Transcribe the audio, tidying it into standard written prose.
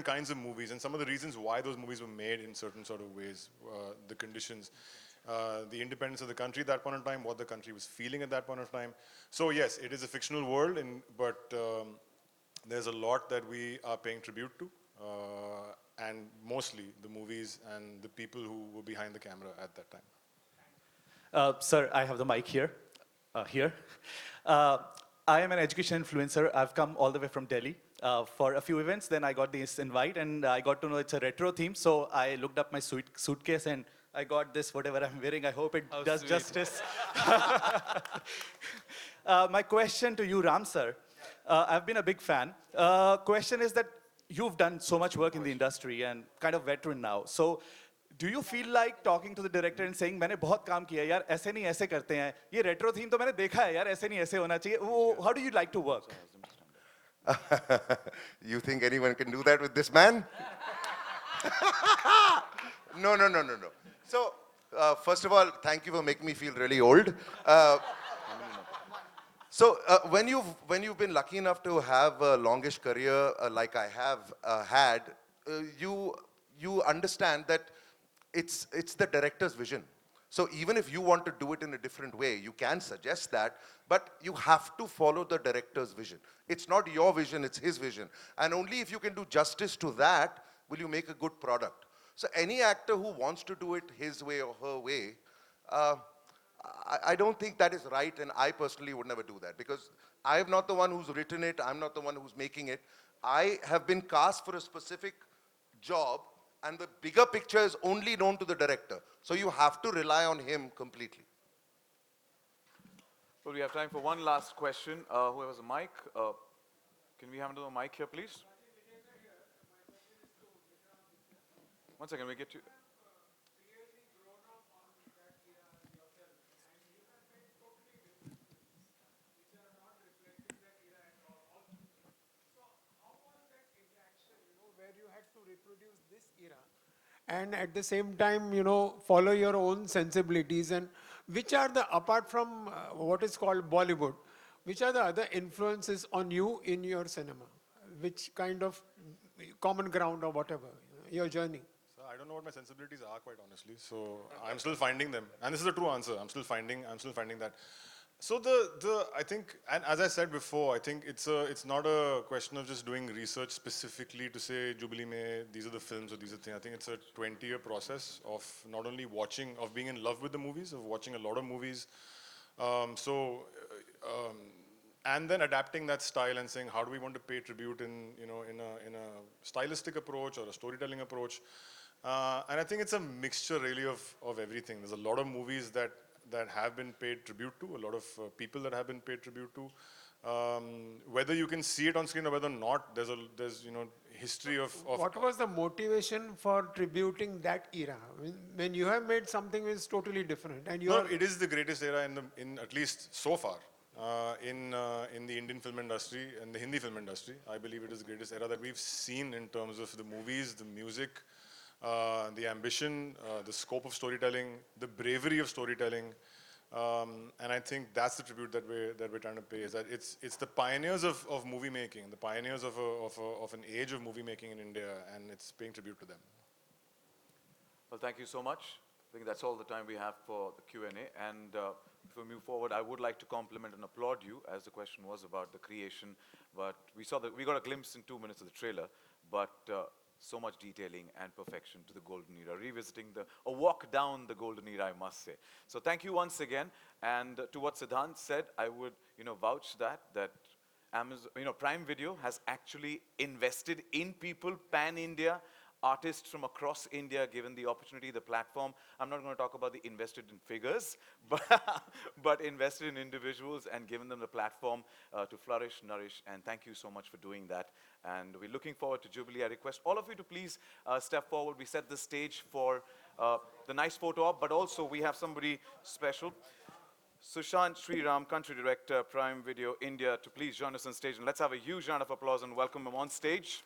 kinds of movies and some of the reasons why those movies were made in certain sort of ways, the conditions, the independence of the country at that point in time, what the country was feeling at that point of time. So yes, it is a fictional world, but there's a lot that we are paying tribute to, and mostly the movies and the people who were behind the camera at that time. Sir, I have the mic here. Uh, I am an education influencer. I've come all the way from Delhi for a few events. Then I got this invite and I got to know it's a retro theme. So I looked up my suitcase and I got this, whatever I'm wearing. I hope it does justice. My question to you, Ram sir. I've been a big fan. Question is that you've done so much work in the industry and kind of veteran now. So do you feel like talking to the director and saying, मैंने बहुत काम किया यार, ऐसे नहीं ऐसे करते हैं, ये retro theme तो मैंने देखा है यार, ऐसे नहीं ऐसे होना चाहिए. How do you like to work? You think anyone can do that with this man? No. So, first of all, thank you for making me feel really old. So, when you've been lucky enough to have a longish career like I have had, you understand that it's the director's vision. So even if you want to do it in a different way, you can suggest that, but you have to follow the director's vision. It's not your vision, it's his vision. And only if you can do justice to that, will you make a good product. So any actor who wants to do it his way or her way, I don't think that is right, and I personally would never do that, because I am not the one who's written it, I'm not the one who's making it. I have been cast for a specific job, and the bigger picture is only known to the director. So you have to rely on him completely. Well, we have time for one last question. Who has a mic? Can we have another mic here, please? One second, we get you. Reproduce this era and at the same time, follow your own sensibilities, and which are the, apart from what is called Bollywood, which are the other influences on you in your cinema? Which kind of common ground or whatever, your journey? So I don't know what my sensibilities are, quite honestly. So I'm still finding them. And this is a true answer. I'm still finding that. So I think, and as I said before, I think it's not a question of just doing research specifically to say Jubilee mein these are the films or these are things. I think it's a 20-year process of not only watching, of being in love with the movies, of watching a lot of movies, and then adapting that style and saying how do we want to pay tribute in a stylistic approach or a storytelling approach, and I think it's a mixture really of everything. There's a lot of movies that have been paid tribute to, a lot of people that have been paid tribute to. Whether you can see it on screen or whether not, there's history of What was the motivation for tributing that era? When you have made something which is totally different, and you it is the greatest era in at least so far in the Indian film industry and the Hindi film industry. I believe it is the greatest era that we've seen in terms of the movies, the music, the ambition, the scope of storytelling, the bravery of storytelling, and I think that's the tribute that we're trying to pay. Is that it's the pioneers of movie making, the pioneers of an age of movie making in India, and it's paying tribute to them. Well, thank you so much. I think that's all the time we have for the Q&A. And before we move forward, I would like to compliment and applaud you, as the question was about the creation. But we got a glimpse in 2 minutes of the trailer, but so much detailing and perfection to the golden era, revisiting a walk down the golden era, I must say. So thank you once again. And to what Sidhant said, I would, vouch that Amazon, Prime Video has actually invested in people, pan-India, artists from across India, given the opportunity, the platform. I'm not going to talk about the invested in figures, but invested in individuals and given them the platform to flourish, nourish, and thank you so much for doing that. And we're looking forward to Jubilee. I request all of you to please step forward. We set the stage for the nice photo op, but also we have somebody special. Sushant Sriram, Country Director, Prime Video India, to please join us on stage. And let's have a huge round of applause and welcome him on stage.